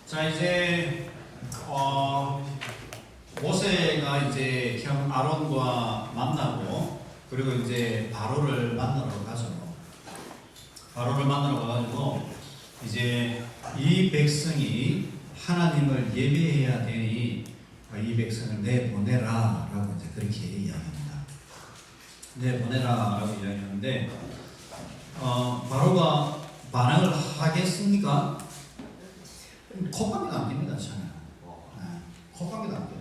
자, 이제 모세가 이제 형 아론과 만나고, 그리고 이제 바로를 만나러 가죠. 바로를 만나러 가가지고 이제 이 백성이 하나님을 예배해야 되니 이 백성을 내보내라 라고 이제 그렇게 이야기합니다. 내보내라 라고 이야기하는데 바로가 반항을 하겠습니까? 콧방귀도 안 낍니다. 전혀. 콧방귀도 안 껴요.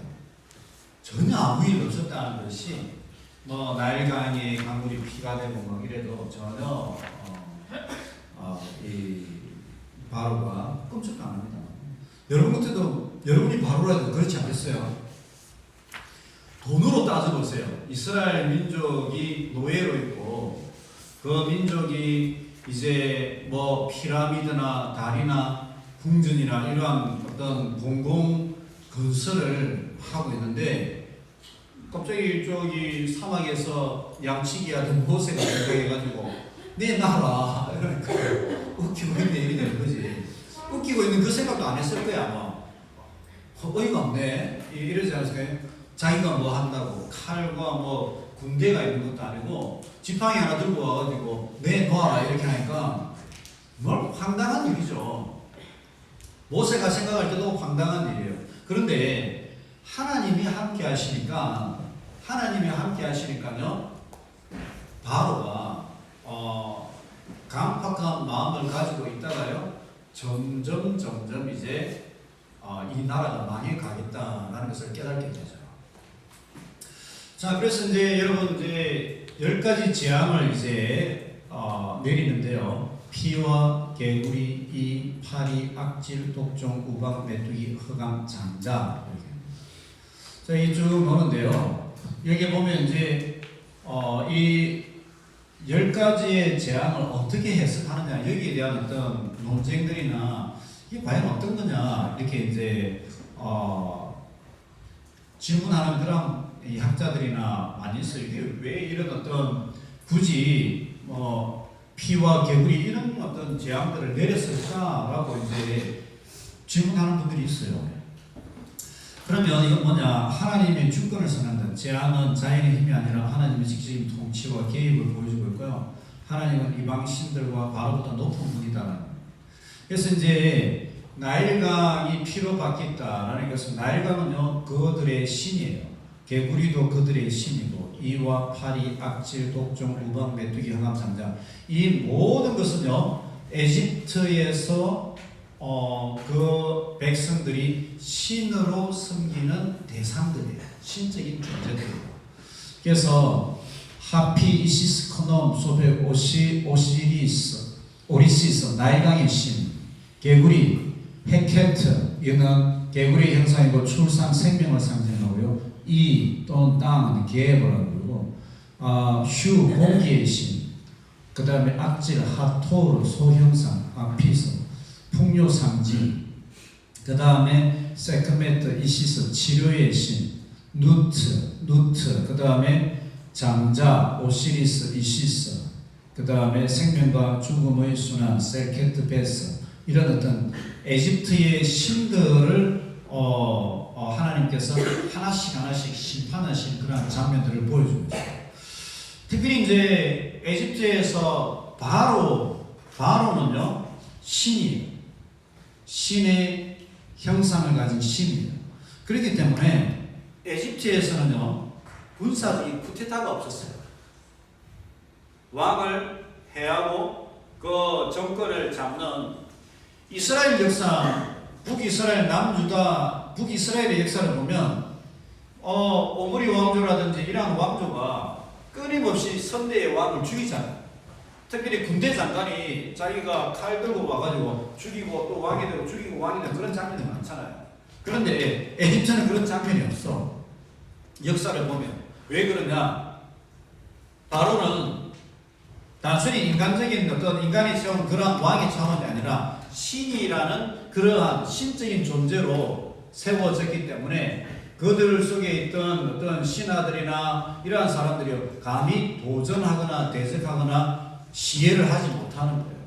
전혀 아무 일 없었다는 것이 뭐 나일강에 강물이 피가 되고 막 이래도 전혀 이 바로가 끔찍도 안 합니다. 여러분 같아도 여러분이 바로라도 그렇지 않겠어요? 돈으로 따져보세요. 이스라엘 민족이 노예로 있고 그 민족이 이제 뭐 피라미드나 다리나 궁전이나 이러한 어떤 공공 건설을 하고 있는데 갑자기 저기 사막에서 양치기 하던 모세가 생각해가지고 내 나라 이러니까 웃기고 있네 이러는 거지. 웃기고 있는 그 생각도 안 했을 거야 아마. 어이가 없네 이러지 않았을까요? 자기가 뭐 한다고 칼과 뭐 군대가 있는 것도 아니고 지팡이 하나 들고 와가지고 내 놓아라 이렇게 하니까 뭘 황당한 일이죠. 모세가 생각할 때도 황당한 일이에요. 그런데 하나님이 함께 하시니까요 바로가 강팍한 마음을 가지고 있다가요 점점 이제 이 나라가 망해가겠다라는 것을 깨닫게 되죠. 자, 그래서 이제 여러분 이제 10가지 재앙을 이제 내리는데요. 피와 개구리, 이, 파리, 악질, 독종, 우박, 메뚜기, 흑암, 장자 이렇게. 자, 이 쭉 보는데요. 여기 보면 이제 이 10가지의 재앙을 어떻게 해석하느냐 여기에 대한 어떤 논쟁들이나 이게 과연 어떤 거냐 이렇게 이제 질문하는 그런 이 학자들이나 많이 있어요. 이게 왜 이런 어떤 굳이 피와 개구리 이런 어떤 재앙들을 내렸을까라고 이제 질문하는 분들이 있어요. 그러면 이건 뭐냐? 하나님의 주권을 선언한다. 재앙은 자연의 힘이 아니라 하나님의 직접적인 통치와 개입을 보여주고 있고요. 하나님은 이방 신들과 바로보다 높은 분이다. 그래서 이제 나일강이 피로 바뀌었다라는 것은 나일강은요 그들의 신이에요. 개구리도 그들의 신이고 이와 파리, 악질, 독종, 우박, 메뚜기, 흑암, 장자 이 모든 것은요 에집트에서 그 백성들이 신으로 섬기는 대상들이에요. 신적인 존재들이에요. 그래서 하피, 이시스, 커넘, 소베, 오리시스, 나일강의 신, 개구리, 헤케트 이는 개구리의 형상이고 출산, 생명을 상징하고요. 이 또는 땅은 계보라고 그러고 휴 공기의 신, 그 다음에 악질 하토르 소형상 아피스 풍요 상징, 그 다음에 세크메트 이시스 치료의 신, 누트 그 다음에 장자 오시리스 이시스, 그 다음에 생명과 죽음의 순환 셀케트 베스 이런 어떤 에집트의 신들을 하나님께서 하나씩 심판하신 그런 장면들을 보여줍니다. 특별히 이제 에집트에서 바로는요 신이에요. 신의 형상을 가진 신이에요. 그렇기 때문에 에집트에서는요 군사적인 쿠데타가 없었어요. 왕을 해하고 그 정권을 잡는 이스라엘 역사, 북이스라엘, 남유다, 북이스라엘의 역사를 보면 오므리 왕조라든지 이러한 왕조가 끊임없이 선대의 왕을 죽이잖아요. 특별히 군대 장관이 자기가 칼 들고 와가지고 죽이고 또 왕이 되고 죽이고 왕이 되고 그런 장면이 많잖아요. 그런데 에집트는 그런 장면이 없어. 역사를 보면. 왜 그러냐? 바로는 단순히 인간적인 어떤 인간이 세운 그런 왕의 차원이 아니라 신이라는 그러한 신적인 존재로 세워졌기 때문에 그들 속에 있던 어떤 신하들이나 이러한 사람들이 감히 도전하거나 대적하거나 시해를 하지 못하는 거예요.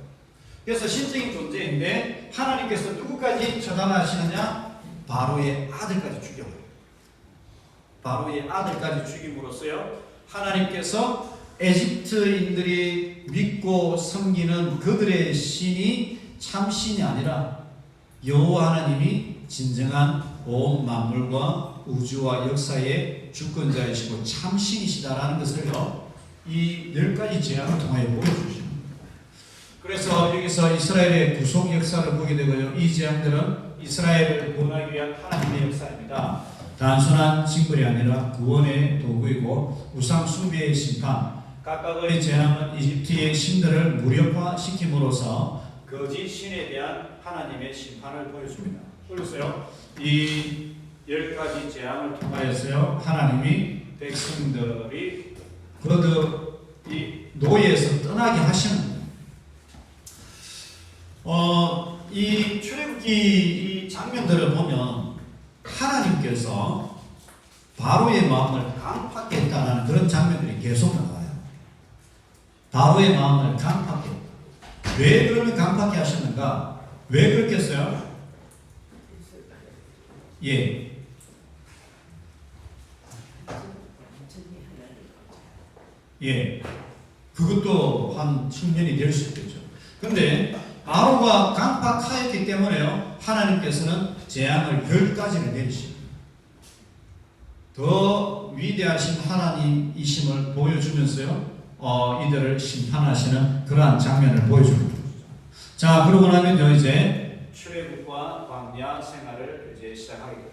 그래서 신적인 존재인데 하나님께서 누구까지 처단하시느냐? 바로의 아들까지 죽여버려요. 바로의 아들까지 죽임으로써요 하나님께서 에집트인들이 믿고 섬기는 그들의 신이 참신이 아니라 여호와 하나님이 진정한 온 만물과 우주와 역사의 주권자이시고 참신이시다라는 것을요 이 10가지 재앙을 통하여 보여주십니다. 그래서 여기서 이스라엘의 구속 역사를 보게 되고요. 이 재앙들은 이스라엘을 구원하기 위한 하나님의 역사입니다. 단순한 징벌이 아니라 구원의 도구이고 우상 숭배의 심판, 각각의 재앙은 이집트의 신들을 무력화시킴으로써 거짓 신에 대한 하나님의 심판을 보여줍니다. 그래서요 이 10가지 재앙을 통하여서요 하나님이 백성들이 이 노예에서 떠나게 하시는 거예요. 이 출애굽기 이 장면들을 보면 하나님께서 바로의 마음을 강팍게 했다는 그런 장면들이 계속 나와요. 바로의 마음을 강팍게 했다. 왜 그러면 강팍게 하셨는가? 왜 그렇게 했어요? 예. 예. 그것도 한 측면이 될 수 있겠죠. 근데 바로가 강팍하였기 때문에요. 하나님께서는 재앙을 10가지를 내리십니다. 더 위대하신 하나님이심을 보여주면서요. 이들을 심판하시는 그러한 장면을 보여줍니다. 자, 그러고 나면요 이제 출애굽과 광야 생활을 이제 시작하게 됩니다.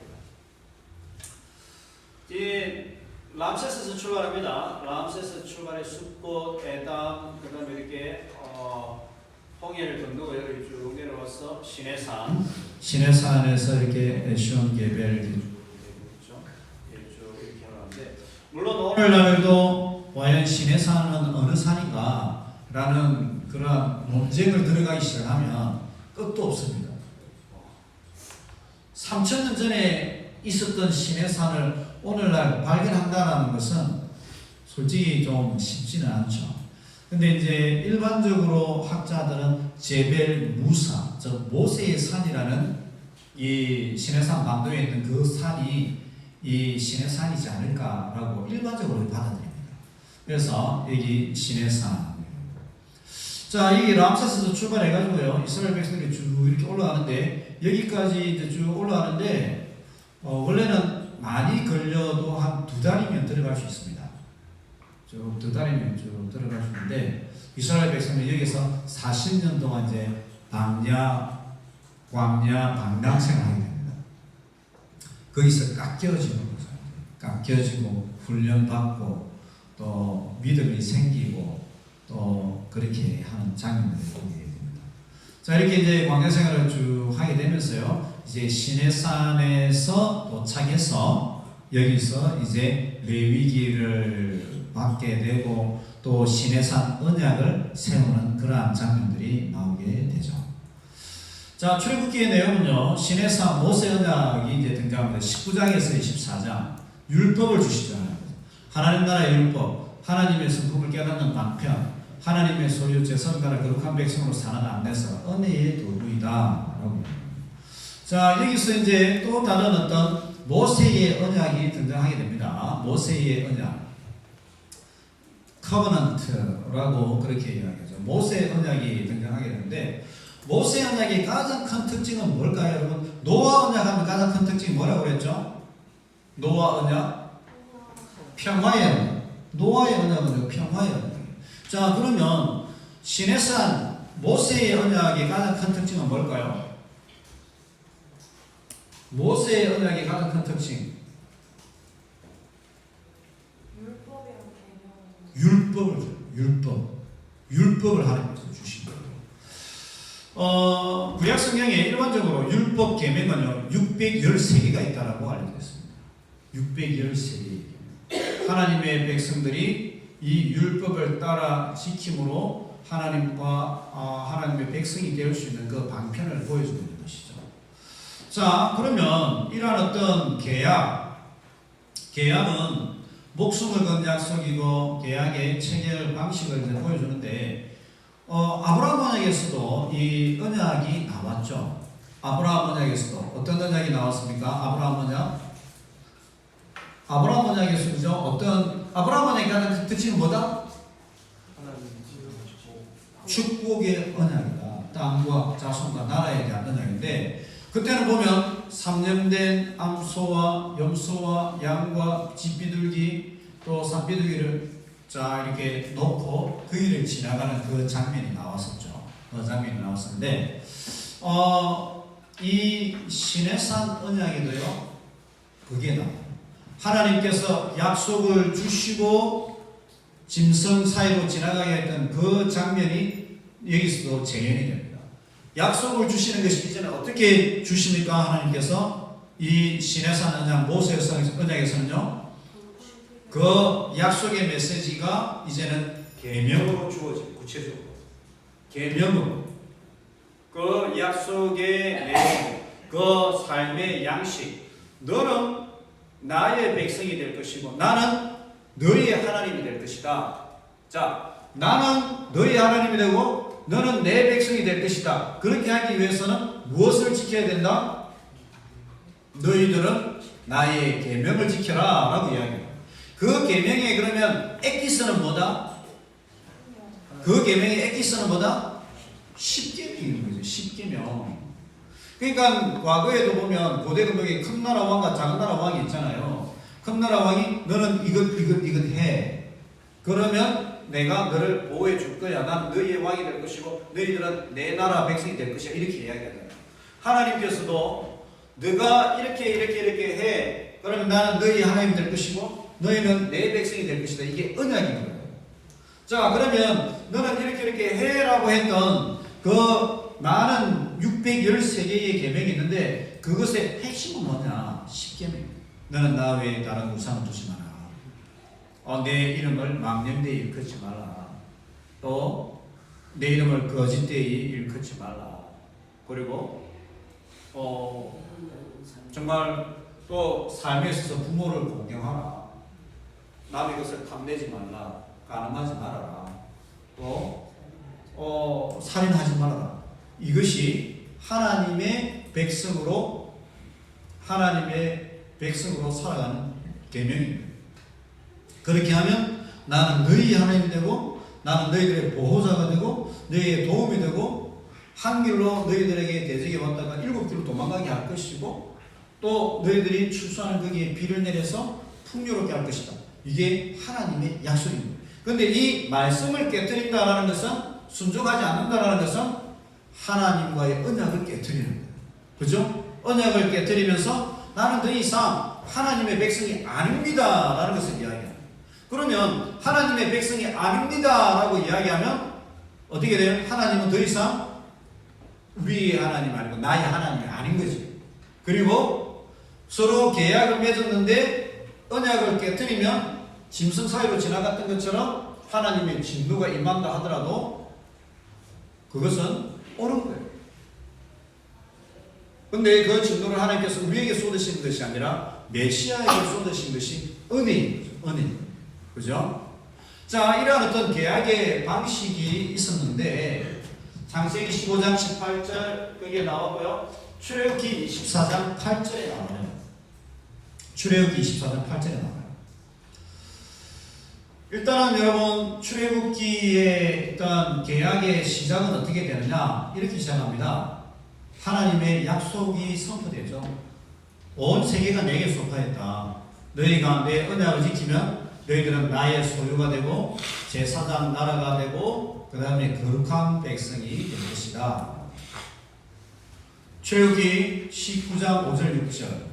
이 람세스에서 출발합니다. 람세스 출발에 숫꽃, 에담, 그다음에 이렇게 홍해를 건너고 여기 쭉 내려와서 시내산에서 이렇게 에시온 게벨 쭉 이렇게 하는데 물론 오늘날도 과연 시내산은 어느 산인가 라는 그런 논쟁을 들어가기 시작하면 끝도 없습니다. 3000년 전에 있었던 시내산을 오늘날 발견한다는 것은 솔직히 좀 쉽지는 않죠. 근데 이제 일반적으로 학자들은 제벨 무사, 즉 모세의 산이라는 이 시내산 반도에 있는 그 산이 이 시내산이지 않을까라고 일반적으로 받아들입니다. 그래서 여기 시내산. 자, 이 람세스에서 출발해가지고요, 이스라엘 백성들이 쭉 이렇게 올라가는데, 여기까지 이제 쭉 올라가는데, 원래는 많이 걸려도 한 2달이면 들어갈 수 있습니다. 쭉 2달이면 쭉 들어갈 수 있는데, 이스라엘 백성은 여기서 40년 동안 이제 광야, 방랑생을 하게 됩니다. 거기서 깎여지고, 훈련받고, 또 믿음이 생기고, 또 그렇게 하는 장면들을 보게 됩니다. 자, 이렇게 이제 광야 생활을 쭉 하게 되면서요, 이제 시내산에서 도착해서 여기서 이제 레위기를 받게 되고 또 시내산 언약을 세우는 그러한 장면들이 나오게 되죠. 자, 출애굽기의 내용은요, 시내산 모세 언약이 이제 등장합니다. 19장에서 24장 율법을 주시잖아요. 하나님 나라의 율법, 하나님의 성품을 깨닫는 방편, 하나님의 소유 제선가를 거룩한 백성으로 사는 안내서 은혜의 도구이다. 자, 여기서 이제 또 다른 어떤 모세의 언약이 등장하게 됩니다. 모세의 언약, 커버넌트라고 그렇게 이야기하죠. 모세 언약이 등장하게 되는데, 모세 언약의 가장 큰 특징은 뭘까요, 여러분? 노아 언약하면 가장 큰 특징이 뭐라고 그랬죠? 노아 언약, 평화의 언약. 노아의 언약은 평화의 언약. 자, 그러면 시내산 모세의 언약의 가장 큰 특징은 뭘까요? 모세의 언약의 가장 큰 특징. 율법을 하나님께서 주신 거예요. 구약 성경에 일반적으로 율법 계명은요 613개가 있다라고 알려져 있습니다. 613개. 하나님의 백성들이 이 율법을 따라 지킴으로 하나님의 백성이 되어 수 있는 그 방편을 보여주는 것이죠. 자, 그러면 이러한 어떤 계약은 목숨을 건 약속이고 계약의 체결 방식을 이제 보여주는데, 아브라함 언약에서도 이 언약이 나왔죠. 아브라함 언약에서도 어떤 언약이 나왔습니까? 아브라함 언약. 아브라함 언약에서 그죠? 아브라함 언약이 하는 뜻은 뭐다? 축복의 언약이다. 땅과 자손과 나라에 대한 언약인데, 그때는 보면 3년 된 암소와 염소와 양과 쥐비둘기 또 산비둘기를 자 이렇게 놓고 그 일을 지나가는 그 장면이 나왔었죠. 그 장면이 나왔었는데, 이 시내산 언약에도요 그게 나와요. 하나님께서 약속을 주시고 짐승 사이로 지나가게 했던 그 장면이 여기서도 재현이 됩니다. 약속을 주시는 것이 이제는 어떻게 주십니까? 하나님께서 이 시내산 언약 모세 언약에서는요 그 약속의 메시지가 이제는 계명으로 주어진 구체적으로 계명으로 그 약속의 내용, 그 삶의 양식, 너는 나의 백성이 될 것이고 나는 너희의 하나님이 될 것이다. 자, 나는 너희의 하나님이 되고 너는 내 백성이 될 것이다. 그렇게 하기 위해서는 무엇을 지켜야 된다? 너희들은 나의 계명을 지켜라 라고 이야기해요. 그 계명에 그러면 엑기스는 뭐다? 그 계명의 엑기스는 뭐다? 10계명인 거죠. 10계명. 그러니까 과거에도 보면 고대 금속에 큰 나라 왕과 작은 나라 왕이 있잖아요. 큰 나라 왕이 너는 이것 해. 그러면 내가 너를 보호해 줄 거야. 난 너희의 왕이 될 것이고 너희들은 내 나라 백성이 될 것이야. 이렇게 이야기하잖아요. 하나님께서도 너가 이렇게 해. 그러면 나는 너희 하나님이 될 것이고 너희는 내 백성이 될 것이다. 이게 언약인 거예요. 자, 그러면 너는 이렇게 해라고 했던 그 많은 613개의 계명이 있는데 그것의 핵심은 뭐냐? 10계명. 너는 나 외에 다른 우상을 두지 마라. 내 이름을 망령되이 일컫지 말라. 또 내 이름을 거짓되이 일컫지 말라. 그리고 정말 또 삶에 있어서 부모를 공경하라. 남의 것을 탐내지 말라. 가늠하지 말아라. 또 살인하지 말아라. 이것이 하나님의 백성으로 살아가는 계명입니다. 그렇게 하면 나는 너희 하나님이 되고 나는 너희들의 보호자가 되고 너희의 도움이 되고 한 길로 너희들에게 대적이 왔다가 7길로 도망가게 할 것이고 또 너희들이 출소하는 거기에 비를 내려서 풍요롭게 할 것이다. 이게 하나님의 약속입니다. 그런데 이 말씀을 깨뜨린다라는 것은 순종하지 않는다라는 것은 하나님과의 언약을 깨뜨리는 거예요. 그죠? 언약을 깨뜨리면서 나는 더 이상 하나님의 백성이 아닙니다 라는 것을 이야기합니다. 그러면 하나님의 백성이 아닙니다 라고 이야기하면 어떻게 돼요? 하나님은 더 이상 우리의 하나님 아니고 나의 하나님이 아닌 거지. 그리고 서로 계약을 맺었는데 언약을 깨뜨리면 짐승 사이로 지나갔던 것처럼 하나님의 진노가 임한다 하더라도 그것은 옳은 거예요. 근데 그 진노를 하나님께서 우리에게 쏟으신 것이 아니라 메시아에게 쏟으신 것이 은혜인 거죠. 은혜. 그죠? 자, 이러한 어떤 계약의 방식이 있었는데 창세기 15장 18절 거기에 나오고요. 출애굽기 24장 8절에 나와요. 출애굽기 24장 8절에 나와요. 일단은 여러분 출애굽기의 일단 계약의 시작은 어떻게 되느냐? 이렇게 시작합니다. 하나님의 약속이 선포되죠. 온 세계가 내게 속하였다. 너희가 내 언약을 지키면 너희들은 나의 소유가 되고 제사장 나라가 되고 그 다음에 거룩한 백성이 될 것이다. 출애굽기 19장 5절 6절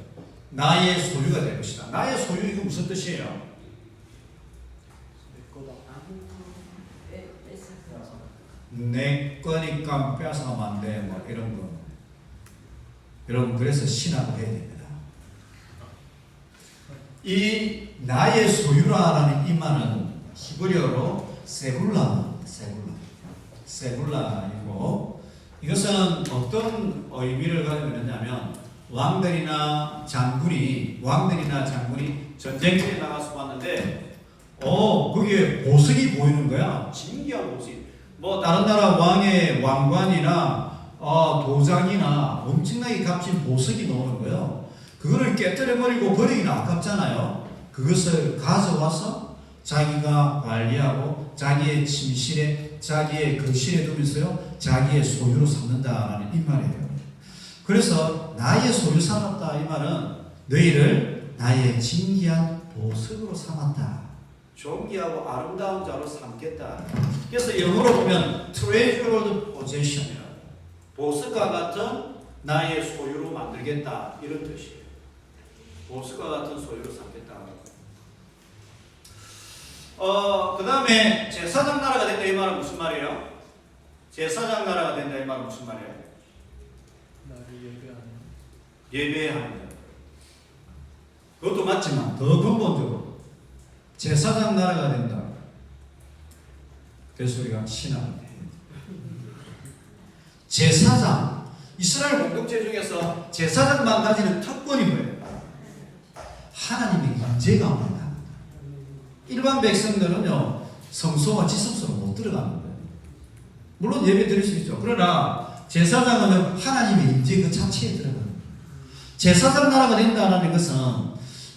나의 소유가 될 것이다. 나의 소유 이거 무슨 뜻이에요? 내 거니까 뺏어가면 안 돼. 뭐 이런 거. 여러분 그래서 신학을 해야 됩니다. 이 나의 소유라는 이 말은 히브리어로 세굴라이고 이것은 어떤 의미를 가지고 있느냐면 왕들이나 장군이 전쟁터에 나가서 봤는데 거기에 보석이 보이는 거야. 진귀한 보석이. 뭐 다른 나라 왕의 왕관이나 도장이나 엄청나게 값진 보석이 나오는 거예요. 그거를 깨뜨려버리고 버리기는 아깝잖아요. 그것을 가져와서 자기가 관리하고 자기의 침실에 자기의 거실에 두면서요 자기의 소유로 삼는다라는 이 말이에요. 그래서 나의 소유 삼았다 이 말은 너희를 나의 진귀한 보석으로 삼았다. 존귀하고 아름다운 자로 삼겠다. 그래서 영어로 보면 treasured possession이라고 보석과 같은 나의 소유로 만들겠다 이런 뜻이에요. 보석과 같은 소유로 삼겠다. 그 다음에 제사장 나라가 된다 이 말은 무슨 말이에요? 제사장 나라가 된다 이 말은 무슨 말이에요? 나를 예배하는. 예배하는 것. 그것도 맞지만 더 근본적으로 제사장 나라가 된다. 그래서 우리가 신앙을 해요. 제사장, 이스라엘 공동체 중에서 제사장만 가지는 특권이 뭐예요? 하나님의 임재가 없는 다. 일반 백성들은요 성소와 지성소로 못 들어가는 거예요. 물론 예배 드릴 수 있죠. 그러나 제사장은 하나님의 임재 그 자체에 들어가는 거예요. 제사장 나라가 된다는 것은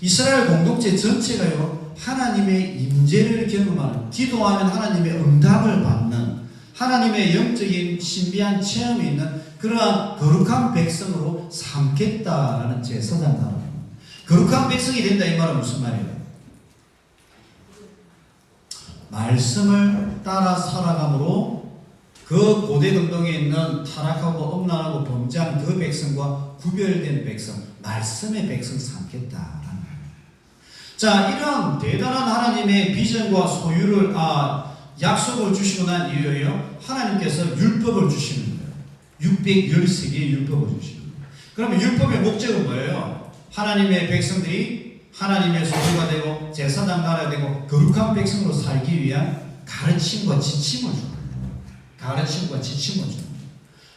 이스라엘 공동체 전체가요 하나님의 임재를 경험하는, 기도하면 하나님의 응답을 받는, 하나님의 영적인 신비한 체험이 있는 그러한 거룩한 백성으로 삼겠다라는 제사장 나라. 거룩한 백성이 된다 이 말은 무슨 말이에요? 말씀을 따라 살아감으로 그 고대 근동에 있는 타락하고 엄란하고 범죄한 그 백성과 구별된 백성, 말씀의 백성 삼겠다라는 거예요. 자, 이런 대단한 하나님의 비전과 소유를 약속을 주시고 난 이후에요 하나님께서 율법을 주시는 거예요. 613개의 율법을 주시는 거예요. 그러면 율법의 목적은 뭐예요? 하나님의 백성들이 하나님의 소유가 되고 제사장 나라가 되고 거룩한 백성으로 살기 위한 가르침과 지침을 주는 거예요. 가르침과 지침을 주는 거예요.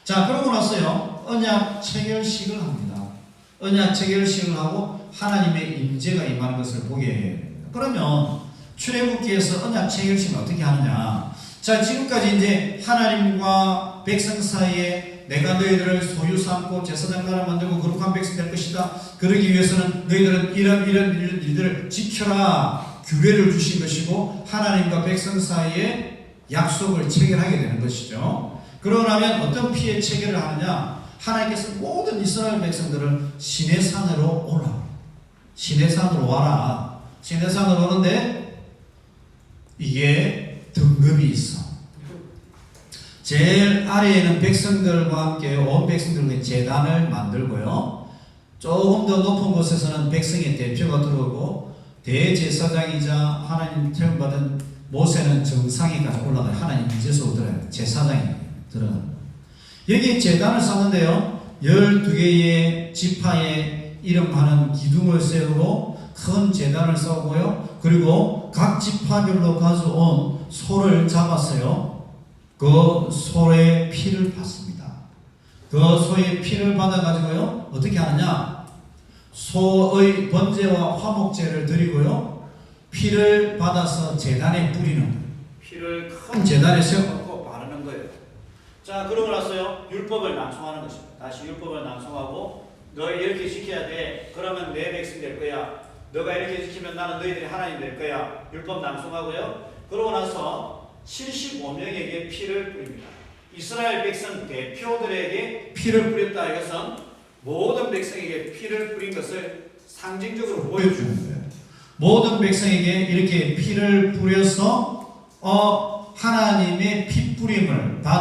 자, 그러고 나서요 언약 체결식을 합니다. 언약 체결식을 하고 하나님의 임재가 임하는 것을 보게 됩니다. 그러면 출애굽기에서 언약 체결식을 어떻게 하느냐? 자, 지금까지 이제 하나님과 백성 사이에 내가 너희들을 소유 삼고 제사장 나라 만들고 거룩한 백성 될 것이다. 그러기 위해서는 너희들은 이런 일들을 지켜라. 규례를 주신 것이고 하나님과 백성 사이에 약속을 체결하게 되는 것이죠. 그러고 나면 어떤 피해 체결을 하느냐? 하나님께서 모든 이스라엘 백성들을 시내산으로 오라. 시내산으로 와라. 시내산으로 오는데 이게 등급이 있어. 제일 아래에는 백성들과 함께 온 백성들과 제단을 만들고요. 조금 더 높은 곳에서는 백성의 대표가 들어오고 대제사장이자 하나님 체험받은 모세는 정상에까지 올라가요. 하나님 임재소로 들어가요. 제사장이 들어가요. 여기 제단을 쌓는데요 12개의 지파에 이름하는 기둥을 세우고 큰 제단을 쌓고요. 그리고 각 지파별로 가져온 소를 잡았어요. 그 소의 피를 받습니다. 그 소의 피를 받아가지고요 어떻게 하느냐? 소의 번제와 화목제를 드리고요 피를 받아서 제단에 뿌리는 거예요. 피를 큰 제단에 세워놓고 바르는 거예요. 자, 그러고 나서요 율법을 낭송하는 것입니다. 다시 율법을 낭송하고 너 이렇게 지켜야 돼. 그러면 내 백성 될 거야. 너가 이렇게 지키면 나는 너희들이 하나님 될 거야. 율법 낭송하고요. 그러고 나서 75명에게 피를 뿌립니다. 이스라엘 백성 대표들에게 피를 뿌렸다. 이것은 모든 백성에게 피를 뿌린 것을 상징적으로 보여주는 거예요. 모든 백성에게 이렇게 피를 뿌려서 하나님의 피 뿌림을